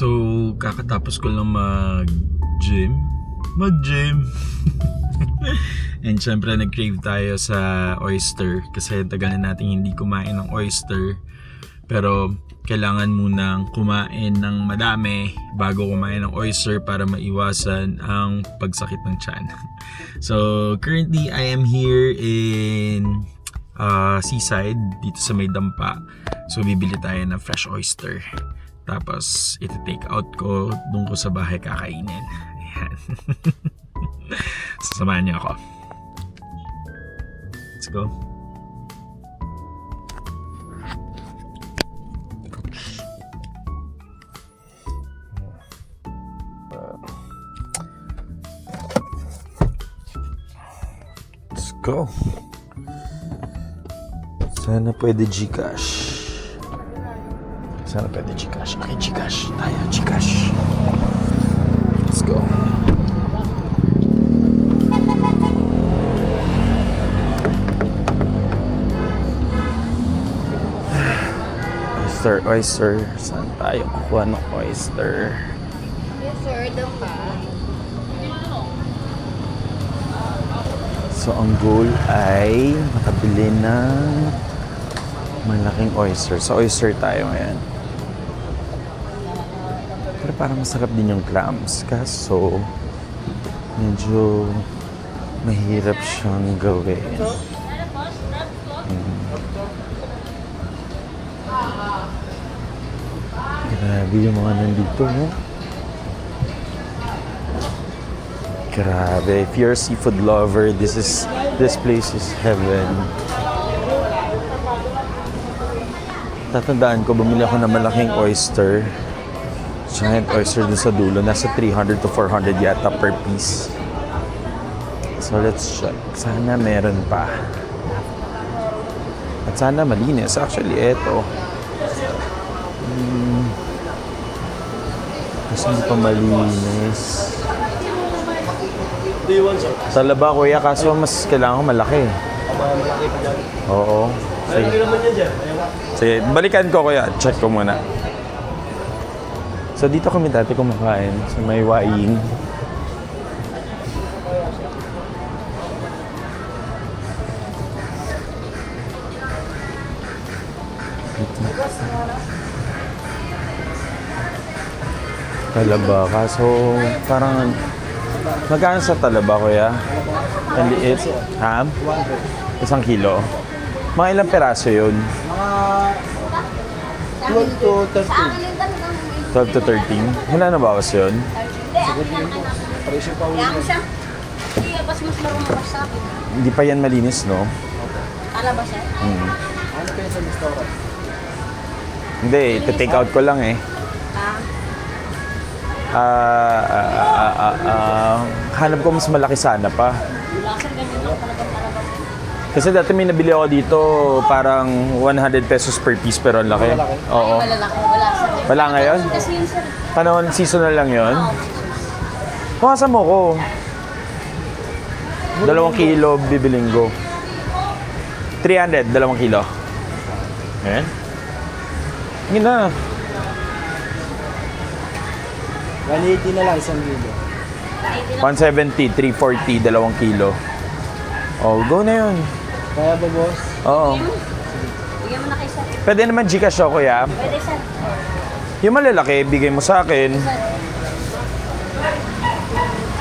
So, kakatapos ko lang mag-gym. And syempre, nag-crave tayo sa oyster kasi tagal na natin hindi kumain ng oyster. Pero kailangan munang kumain ng madami bago kumain ng oyster para maiwasan ang pagsakit ng tiyan. So, currently, I am here in seaside, dito sa may dampa. So, bibili tayo ng fresh oyster. Tapos, iti-take out ko, doon ko sa bahay kakainin. Ayan. Sasamahan niyo ako. Let's go. Let's go. Sana pwede Gcash. Okay, Gcash. Tayo, Gcash. Let's go. Oyster. Saan tayo kukuha ng oyster? Yes, sir. Doon pa. So, ang goal ay makabili ng malaking oyster. So, oyster tayo ngayon. Pero parang masarap din yung clams. Kaso, medyo mahirap siyang gawin. Grabe yung mga nandito, no? Grabe. If you're a seafood lover, this place is heaven. Tatandaan ko, bumili ako ng malaking oyster. Giant oyster dun sa dulo. Nasa 300 to 400 yata per piece. So let's check. Sana meron pa. At sana malinis. Actually, eto. Kasi hindi pa malinis. Talaba, kuya. Kaso mas kailangan ko malaki. Oo. Sige, balikan ko, kuya. Check ko muna. So dito kami dati kumakain sa may Waing. Talaba, kaso parang magkano sa talaba, kuya? Ang liit. Ha? 1 kilo. Mga ilang peraso yun? Mga 12 to 13. 12 to 13? Wala na bawas yun? Presyo pa ulit. Hindi pa yan malinis, no? Para ba siya? Ano kayo sa restaurant? Hindi, iti-take out ko lang eh. Hanap ko mas malaki sana pa. Kasi dati may nabili ako dito parang 100 pesos per piece pero ang laki. Oo. Wala ngayon? Kasi yun, sir. Panahon, seasonal lang yun? Kuhasan mo ko. 2 kilo bibiling ko. 300, 2 kilo. Ayan. Yun na. 180 na lang, 1 kilo. 170, 340, 2 kilo. Oh, go na yun. Kaya ba, boss? Oo. Bigyan mo na kay sir. Pwede naman Gcash ako, kuya. Pwede, sir. Yung malalaki, bigay mo sa akin.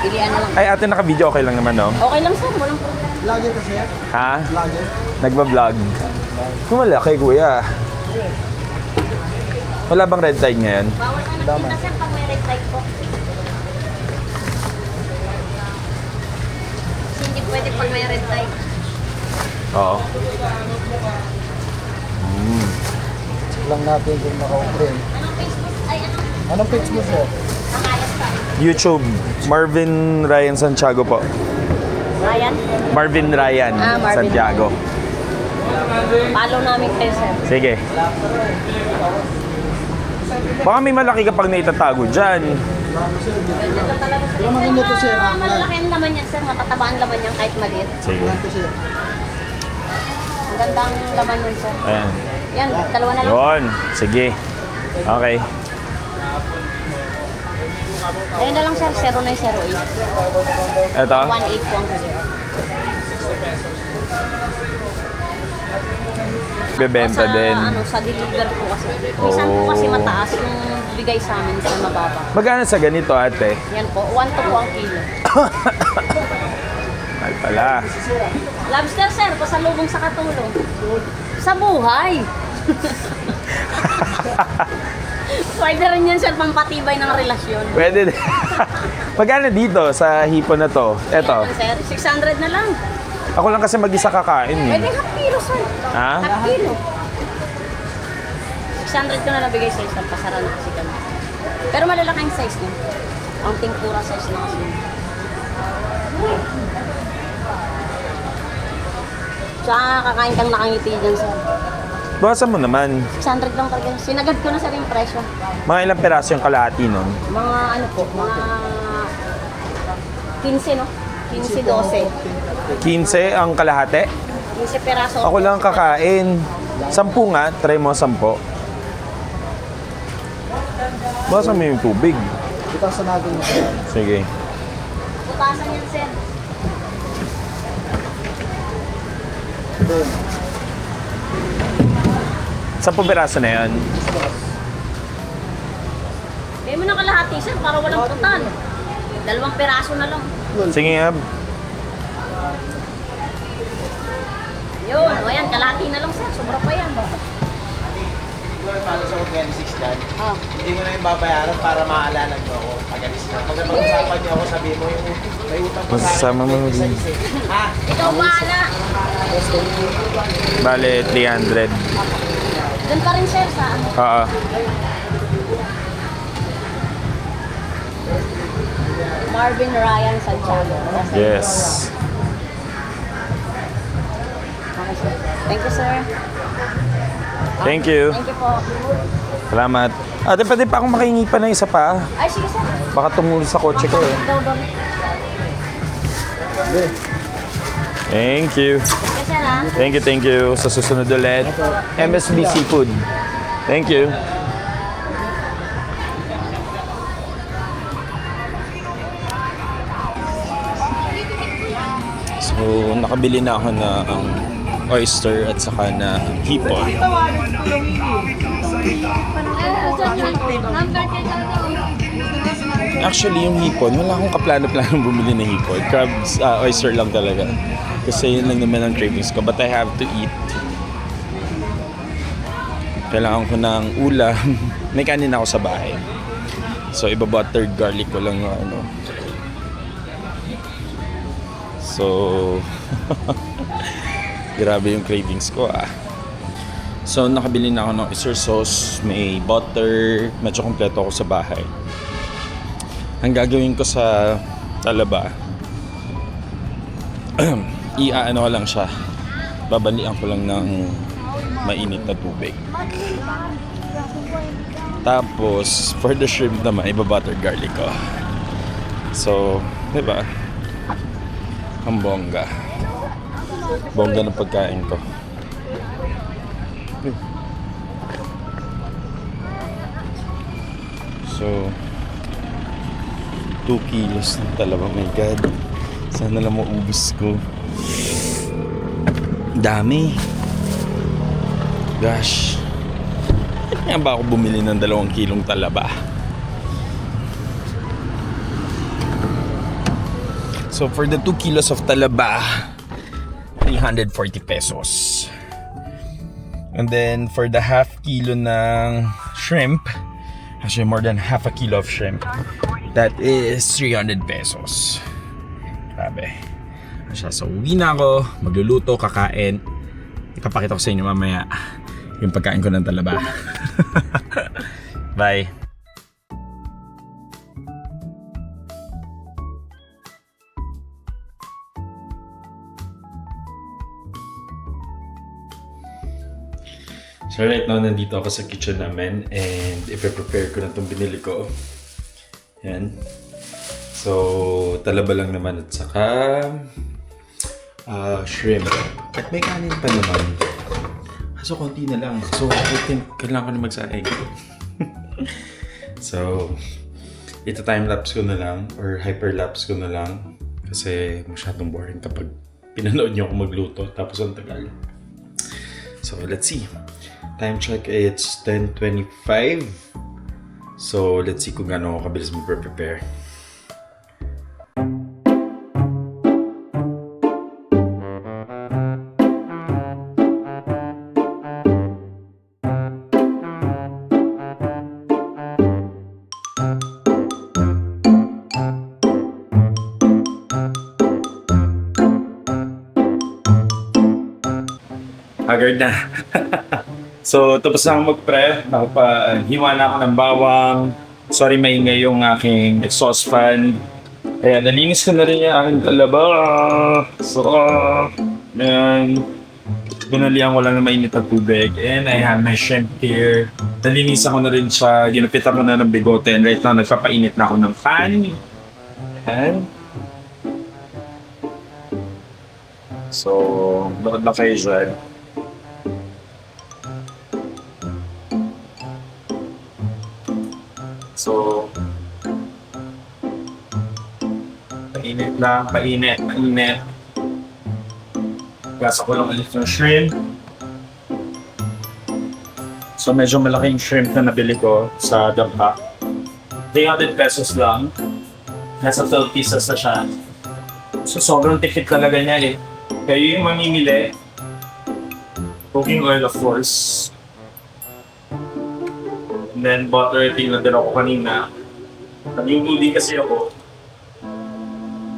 Pilihan na lang. Ay, ate, naka-video, okay lang naman, no? Okay lang, sir. Walang problem. Vlogger kasi. Ha? Vlogger. Nagba-vlog. Yung malaki, kuya. Wala bang red tide ngayon? Bawal ka na sir, pag may red light po. Kasi hindi pwede pag may red light. Oo. Check lang natin kung naka-open. Anong Facebook? Ay, Anong page mo, sir? Nakayas pa. YouTube, Marvin Ryan Santiago po. Ryan? Marvin Ryan Marvin. Santiago. Follow namin kayo, sir. Sige. Baka may malaki kapag naitatago dyan. Pero maganda to, sir. Malalaki ang laman yan, sir. Matataba ang laman yan kahit maliit. Sige. Ito, sir. Ang gandang laman yan, sir. Ayan. Yan, dalawa na lang. Yun. Sige. Okay. Ayun na lang sir, 0908. Ito? 18 po ang sir. Bebenta din. Sa deliver po kasi. Minsan po kasi mataas yung bigay sa amin sa mababa. Magkano sa ganito, ate? Yan po, 1 to po ang kilo. Ay pala. Lobster sir, pasalubong sa katulong. Sa buhay. Pwede rin yan sir, pampatibay ng relasyon. Pwede din. Magkano dito sa hipon na to? Eto. Yan, sir, 600 na lang. Ako lang kasi mag-isa kakain eh. Pwede half kilo sir. Ha? Half kilo. 600 ko na nabigay sa isang pasara na kasi kami. Pero malalaking size niya. Ang tingkura size na kasi. Tsaka kakain kang nakangiti dyan sir. Bawasan mo naman. 600 lang talaga. Sinagad ko na sir yung presyo. Mga ilang peraso yung kalahati nun? Mga ano po, mga 15 no? 15-12. 15 ang kalahati? 15 peraso. Ako lang kakain. 10 nga, try mo 10. Bawasan mo yung tubig. Butasan natin yung Sige. Butasan yan sir. doon. 10 peraso na yan. Bigay mo na kalahati sir para walang total. 2 peraso na lang. Sige nga. Yun, o yan, kalahati na lang sir. Sobra pa yan. Para sa 26 dyan, Oh. hindi mo na yung babayaran para maalala nyo ako. Pag-alis na. Pag mag-usapan nyo ako, sabihin mo yung may utang po sa akin. Masasama mo din. Isa-isa. Ha? Ikaw bahala. Bale, 300. Doon pa rin sir sa ano. Oo. Marvin Ryan Santiago. Yes. Okay, sir. Thank you sir. Thank you. Thank you po. Salamat. Ate, pwede pa akong makahingi pa ng isa pa. Ay, sige sir. Baka tumulong sa kotse ko eh. Daw, daw. Thank you. Okay sir ha. Thank you. Sa susunod ulit. MSB Seafood. Thank you. So, nakabili na ako ng oyster at saka na hipon. Actually, yung hipon, wala akong kaplano-plano bumili ng hipon. Crabs, oyster lang talaga. Kasi yun lang naman ang cravings ko. But I have to eat. Kailangan ko ng ulam. May kanin ako sa bahay. So, iba-buttered garlic ko lang yung ano. So, grabe yung cravings ko ah. So, nakabili na ako ng oyster sauce. May butter. Medyo kompleto ako sa bahay. Ang gagawin ko sa talaba, iaano ko lang siya. Babalian ko lang ng mainit na tubig. Tapos, for the shrimp naman, iba-butter garlic ko. So, di ba? Ang bongga. Bongga ng pagkain ko. So, 2 kilos ng talaba. Oh my God. Sana lang maubos ko. Dami. Gosh. Kaya ba ako bumili ng 2 kilong talaba? So for the 2 kilos of talaba, 340 pesos. And then for the half kilo ng shrimp, actually more than half a kilo of shrimp, that is 300 pesos. Grabe. So uwi na ako, magluluto, kakain. Ipapakita ko sa inyo mamaya yung pagkain ko ng talaba. Bye. So right now, nandito ako sa kitchen namin and ipe-prepare ko na itong binili ko. Yan. So, talaba lang naman at saka shrimp. At may kanin pa naman. So, konti na lang. So, I think kailangan ko na magsaing. So, ito time-lapse ko na lang or hyperlapse ko na lang kasi masyadong boring kapag pinanood nyo ako magluto tapos ang tagal. So, let's see. Time check, it's 10:25. So, let's see kung gaano ako kabilis mag-prepare. Haggard na. So, tapos na ako mag-prep. Hiwa na ako ng bawang. Sorry, maingay yung aking exhaust fan. Ayan, nalinis ko na rin yung aking talaba. So, ayan. Binalihan ko lang ng mainit na tubig. And I have my shrimp here. Nalinisan ko na rin siya. Ginupitan ko na ng bigote. And right now, nagpapainit na ako ng fan. Ayan. So, bakit na kayo dyan? So, painit lang, painit. Gasa ko lang ulit yung shrimp. So, medyo malaking shrimp na nabili ko sa Dampa. 300 pesos lang. Nasa 12 pieces na siya. So, sobrang tipid talaga niya eh. Kayo yung mamimili. Cooking oil, of course. And then butter, tingnan din ako kanina. Nag-yung din kasi ako.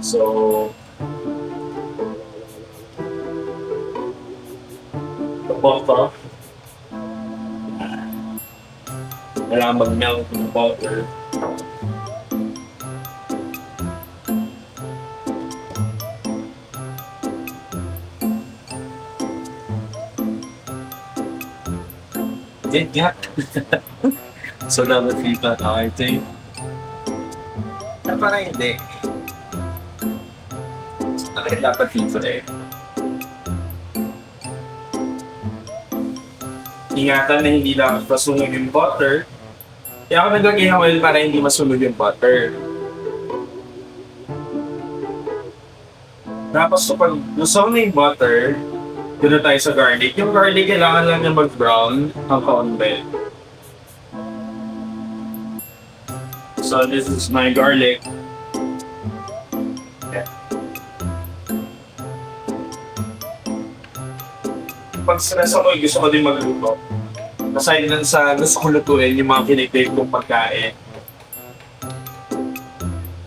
So, the butter. Kailangan mag-melt ng butter. Yeah. So dapat FIFA na, I think. Na parang hindi. Dapat FIFA eh. Ingatan na hindi dapat masunog yung butter. Kaya ako naglagay ng oil para hindi masunog yung butter. Tapos kapag lusaw na yung butter, doon na tayo sa garlic. Yung garlic kailangan lang niya mag-brown ang kaunti. So this is my garlic. Yeah. Pag stress ako, gusto ko din magluto. Aside dun sa gusto ko lutuin yung mga kinikrave kong pagkain.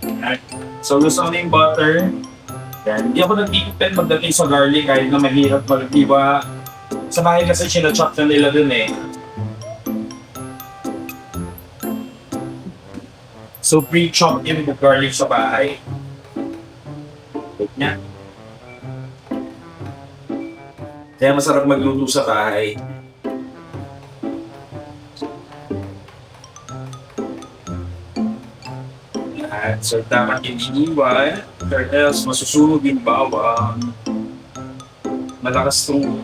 Okay. So gusto ko na yung butter. Yan. Hindi ako nagtitipid magdating sa garlic kahit na mahirap mag-iba. Sa bahay kasi sinachop na nila dun eh. So pre-chop yung garlic sa bahay. Wait niya. Kaya masarap magluto sa bahay. At so dapat yung iniwan. Or else masusunog yung bawang. Malakas tong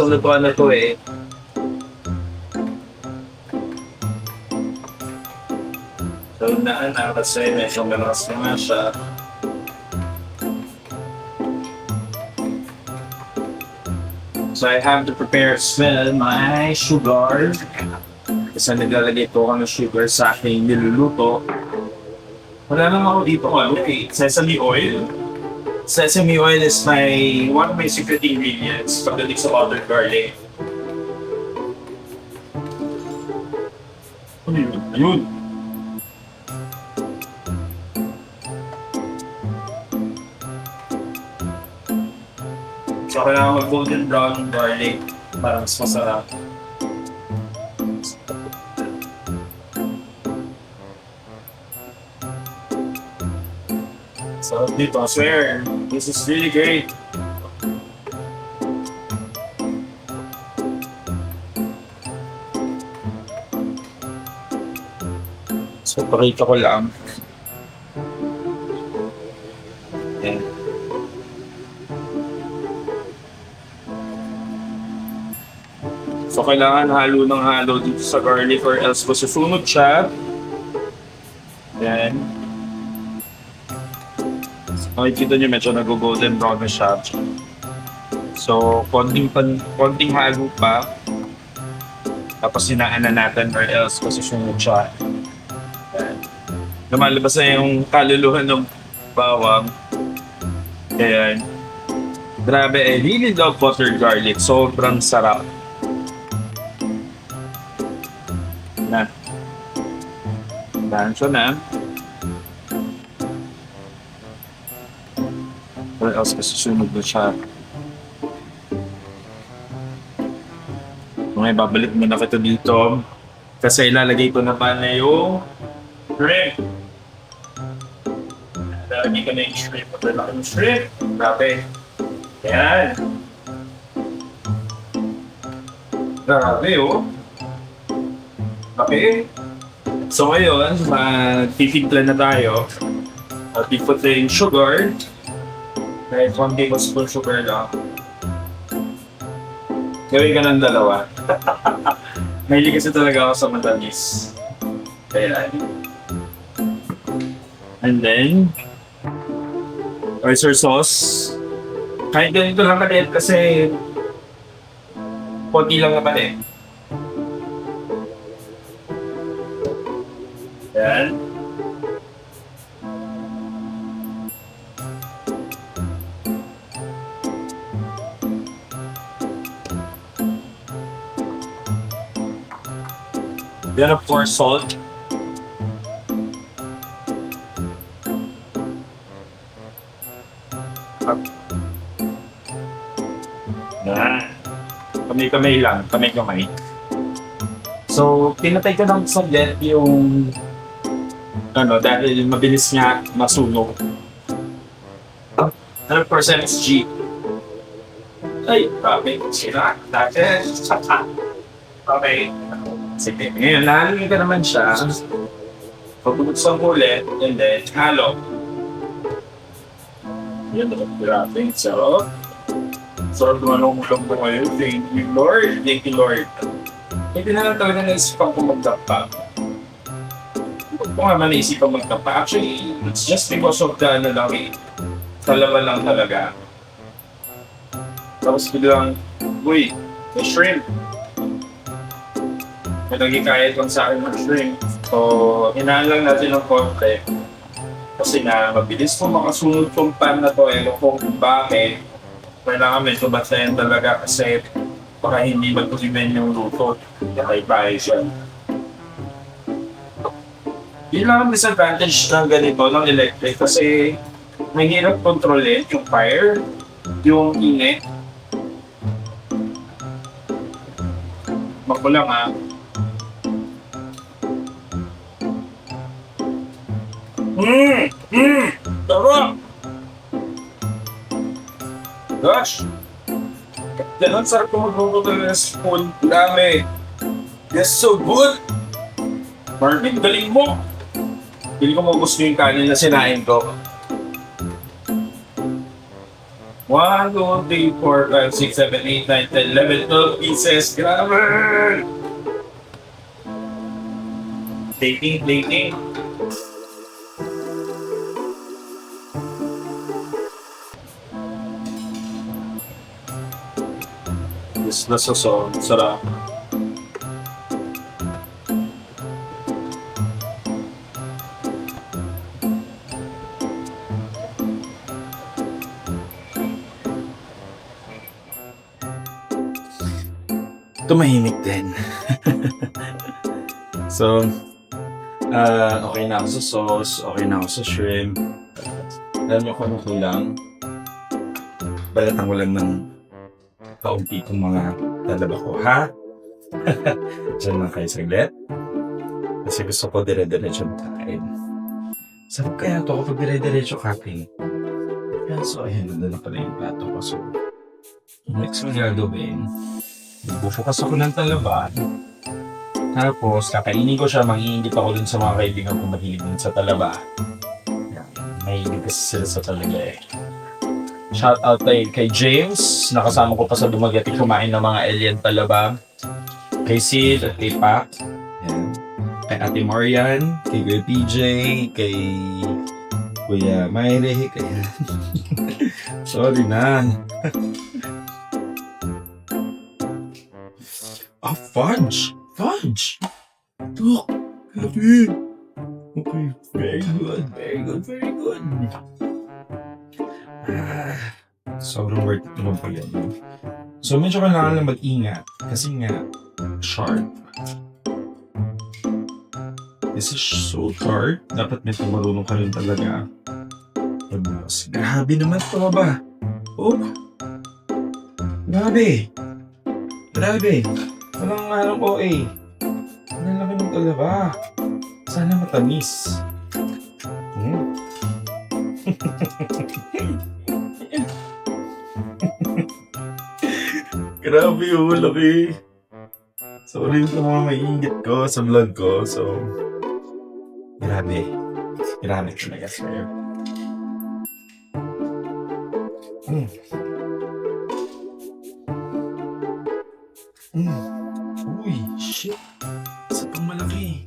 lutuan na to eh. So na kasi medyo malakas na nga siya. So I have to prepare as well my sugar. Kasi naglalagay po ako ng sugar sa aking niluluto. Wala naman ako dito sesame oil. Sesame oil is one of my secret ingredients pagdating sa powdered garlic. Ano yun? Ayun! So kailangan mag-golden brown yung garlic para mas masarap. So dito, I swear, this is really great. So pakita ko lang. Ayan. So kailangan halo ng halo dito sa garlic or else masusunog siya. Yan. Makikita nyo medyo nag-golden brown na siya. So, konting halo pa. Tapos sinaan na natin or else position siya. Yan. Lumalabas na yung kaluluhan ng bawang. Ayan. Grabe, I really love buttered garlic. Sobrang sarap. Na. Dahan siya na. Or else masusunod na siya. Okay, babalik muna kita dito. Kasi ilalagay ko na pa na yung shrimp. Ilalagay ko na yung shrimp. Ilalagay ko yung shrimp. Grabe. Yan. Grabe, oh. Okay. So ngayon, magtitimpla na tayo. Piput na yung sugar. Kahit 1 tablespoon sugar lang. Gawin ka ng 2. Mahilig kasi talaga ako sa matamis. Kaya, and then, oyster sauce. Kahit ganito lang kalit kasi konti lang naman eh. Yan. Then of course, salt. Na. Kamay-kamay lang. Kamay-kamay. So, pinatay ko ng saglit yung dahil mabilis nga masunog. 100% G. Ay, grabe. Sira. Dati. Okay. Sige. Ngayon, lalagyan ka naman siya. Pagbubusan ko ulit, and then, halo. Yan, grabe. So, sarap naman ang ulam ko ngayon. Thank you, Lord. Thank you, Lord. Hindi na lang talaga naisipan ko magdapa. Kung nga man naisipan magdapa, actually, it's just because of the talaman lang talaga. Tapos biglang, uy, may shrimp. May nagkikayat lang sa akin ng shrimp. So, hinaan lang natin ng konti. Kasi na, mabilis po makasunod tong pan na to. Ewan ko kung bakit. Kailangan medyo batayan talaga kasi baka hindi magpusimen yung luto. Kaya siya. Yun lang ang disadvantage ng ganito, ng electric. Kasi mahirap kontrolin yung fire, yung init. Makulang ha. Sarap! Gosh! Ganun sarap kung magluto ng spoon. Dami! Yes, so good! Marvin, galing mo! Hindi ko maubos yung kanin na sinain ko. 1, 2, 3, 4, 5, 6, 7, 8, 9, 10, 11, 12 pieces. Grabe! Plating. Yes, nasa so, sarap. Tumahimik din. So, okay na ako sa sauce, okay na ako sa shrimp. Alam niyo kung ano kulang. Balatan ko lang ng kaunti kong mga lalaba ko, ha? Diyan lang kayo saglit. Kasi gusto ko dire-diretso kain. Sarap kaya ito kapag dire-diretso kain. So, ayan, nandun na pala yung plato ko. So, next mo gagawin, bubukas ako ng talaba. Tapos, kakainin ko siya, manghihinggit ako dun sa mga kaibigan ko mahilig din sa talaba. Yan, mahilig kasi sila sa talaga eh. Shout out kay James, nakasama ko pa sa Dumaguete kumain ng mga alien talaba. Kay Sid at kay Pac. Yan. kay Ate Marian, kay Kuya PJ, kay Kuya Mayre, kay... Sorry na. Fudge! Fudge! Look! Happy! Okay, very good, very good, very good. Sobrang worth it naman pala yun. So, medyo kailangan lang mag-ingat. Kasi nga, sharp. This is so sharp. Dapat medyo marunong ka rin talaga. Pagbukas. Grabe naman ito ba? Oh! Grabe! Grabe! Walang anong OA. Ang laki ng talaba. Sana matamis. Grabe yung laki. Sorry sa mga maiingit ko sa vlog ko. So, grabe. Grabe talaga sa'yo. Uy, shit. Isa pang malaki.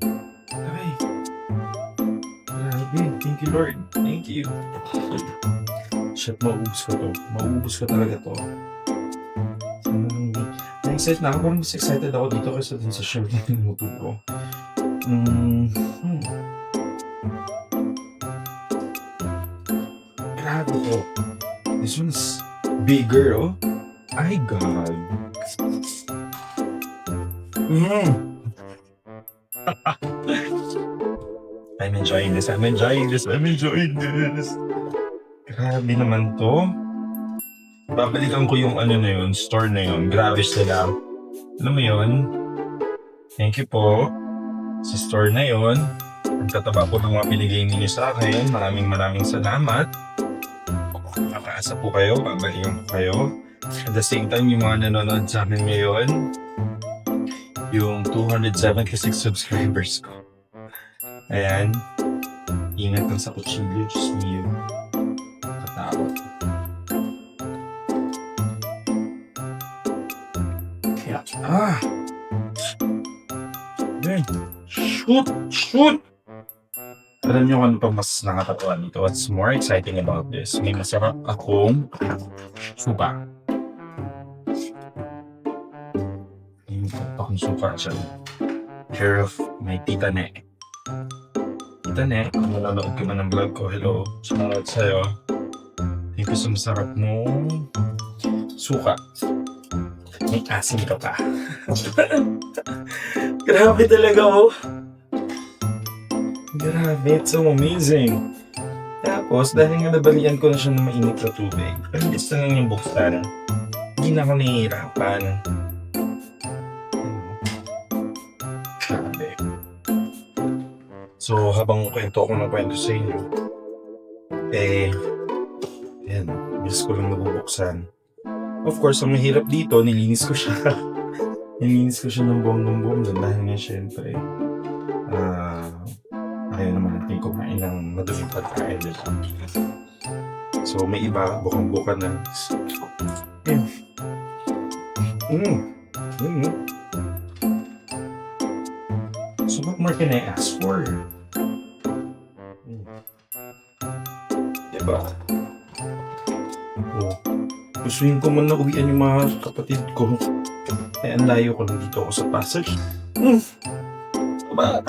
Okay. Grabe. Thank you, Lord. Thank you. Shit, mauubos ko to. Mauubos ko talaga to. Na-excited na ako. Parang mas excited ako dito kaysa din sa shirt na tinuto ko. Grabe to. This one's bigger, oh. My God. I'm enjoying this. I'm enjoying this. I'm enjoying this. Grabe naman to. Babalikan ko yung ano na yun, store na yun. Grabe sila. Alam mo yun? Thank you po sa store na yun. Ang tataba po ng mga binigay ninyo sa akin. Maraming salamat. Makaasa po kayo. Babalikan ko kayo. At the same time, yung mga nanonood sa akin ngayon, yung 276 subscribers ko. Ayan. Ingat lang sa kutsilyo. Just me yun. Katakot. Kaya, Then, shoot! Alam niyo kung ano pa mas nakakatawa dito? What's more exciting about this? May masarap akong suka. Akong suka siya. Care of my Tita Ne. Tita Ne, kung nanonood ka man ng vlog ko, hello. Sumunod sa'yo. Thank you sa masarap mong suka. May asin ka pa. Grabe talaga, oh. Grabe, it's so amazing. Tapos, dahil nga nabalian ko na siya ng mainit na tubig, pagkis na lang yung buksan, hindi na ako nahihirapan. Grabe. So, habang kwento ako ng kwento sa inyo, yan, bilis ko lang nabubuksan. Of course, ang mahirap dito, nilinis ko siya. Nilinis ko siya ng buong dahil nga syempre, ayaw naman natin kumain ng maduming pagkain nila. So, may iba, bukang-buka na. So, what more can I ask for? Diba? Oh, gustuin ko man na uwian yung mga kapatid ko. Eh, ang layo ko lang dito ako sa Pasay. Diba?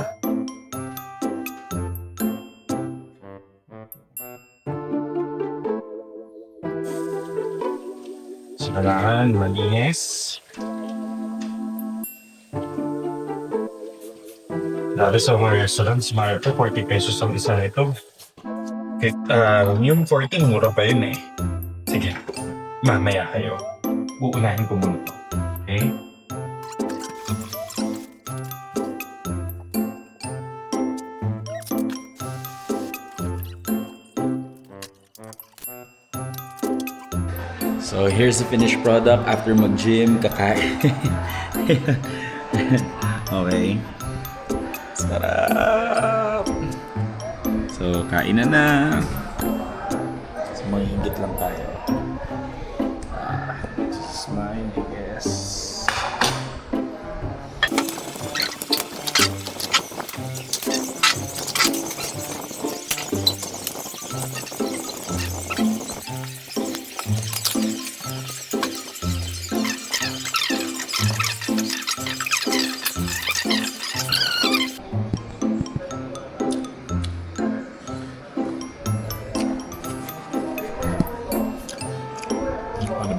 So, kailangan malinis. Dati sa mga restaurants, mga 40 pesos ang isa nito. Yung 40, mura pa yun eh. Sige, mamaya kayo. Uunahin ko muna ito. Okay? So here's the finished product after mag-gym, kakain. Okay. Sarap! So, kain na. So, mahigit lang tayo. This is mine, I guess.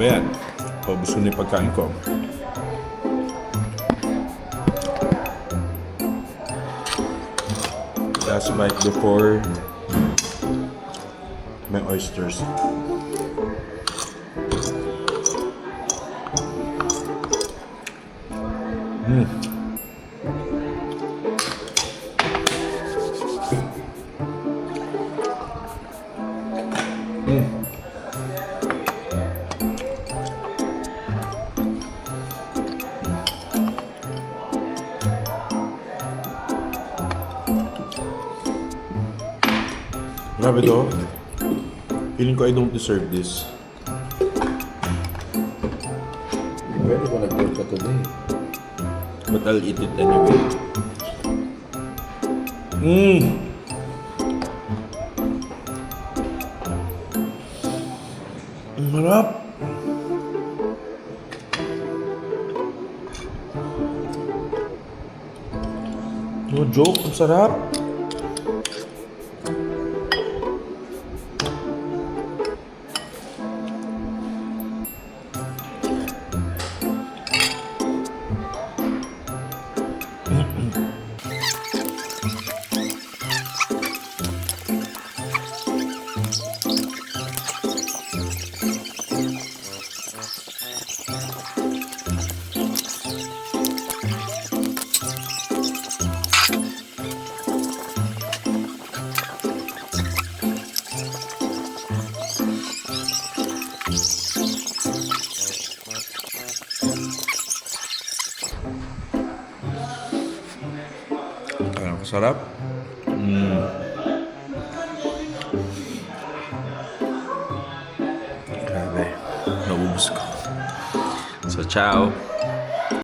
Grabe yan. Paubos ko na yung pagkain ko. Last bite before my oysters. Grabe to. Feeling ko I don't deserve this. Pwede ko nag-work ka today. But I'll eat it anyway. Ang harap. No joke, ang sarap. Ang sarap. Grabe. Naubos ko. So, ciao.